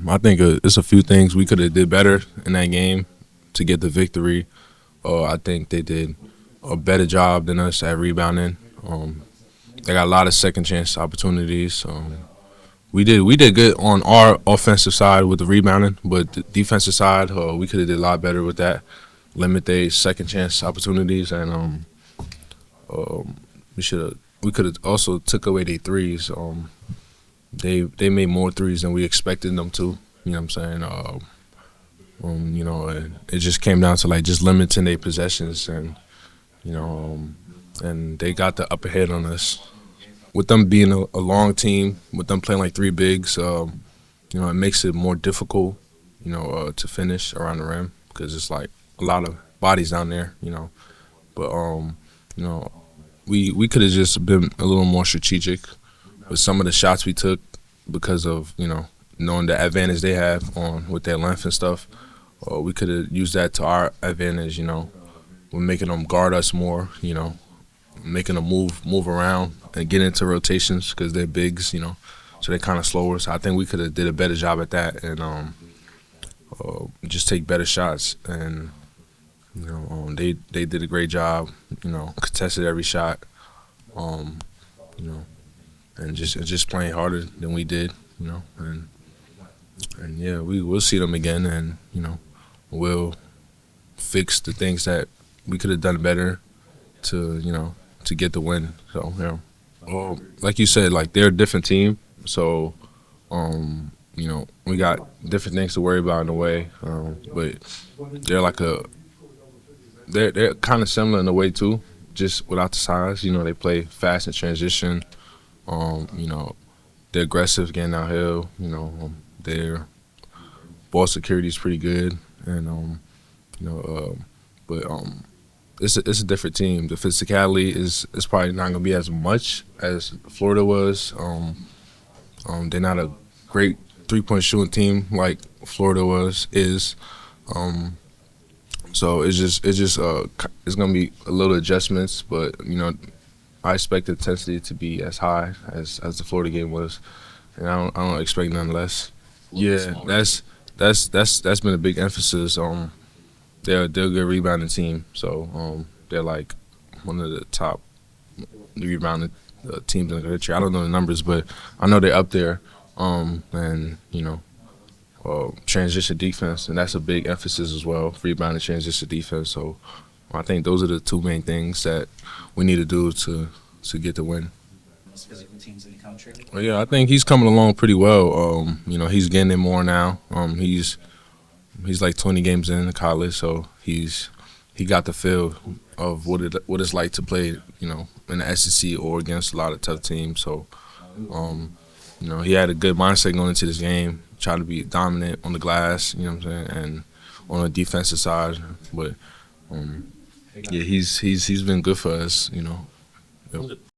I think it's a few things we could have did better in that game to get the victory. I think they did a better job than us at rebounding. They got a lot of second chance opportunities. We did good on our offensive side with the rebounding, but the defensive side, we could have did a lot better with that. Limit their second chance opportunities, and we could have also took away their threes. They made more threes than we expected them to. You know what I'm saying? And it just came down to like just limiting their possessions, and and they got the upper hand on us. With them being a long team, with them playing like three bigs, it makes it more difficult, to finish around the rim because it's like a lot of bodies down there, But you know, we could have just been a little more strategic with some of the shots we took because of knowing the advantage they have on with their length and stuff. We could have used that to our advantage, We're making them guard us more, making them move around and get into rotations because they're bigs, so they're kind of slower. So I think we could have did a better job at that and just take better shots. And they did a great job, contested every shot, and just playing harder than we did, and yeah, we'll see them again, and we'll fix the things that we could have done better to get the win. So like you said, like they're a different team, so we got different things to worry about in a way, but they're kind of similar in a way too, just without the size. They play fast in transition. They're aggressive getting downhill. Their ball security is pretty good, and but it's a different team. The physicality is probably not going to be as much as Florida was. They're not a great 3-point shooting team like Florida is. So it's going to be a little adjustments, but I expect the intensity to be as high as the Florida game was, and I don't expect none less. Yeah, that's been a big emphasis. They're a good rebounding team, so they're like one of the top rebounding teams in the country. I don't know the numbers, but I know they're up there. And transition defense, and that's a big emphasis as well. Rebounding, transition defense. So I think those are the two main things that we need to do to get the win. Most physical teams in the country. Well, yeah, I think he's coming along pretty well. He's getting it more now. He's like 20 games in college, so he got the feel of what it's like to play, in the SEC or against a lot of tough teams. So, he had a good mindset going into this game, try to be dominant on the glass, you know what I'm saying, and on the defensive side. But yeah, he's been good for us, Yep.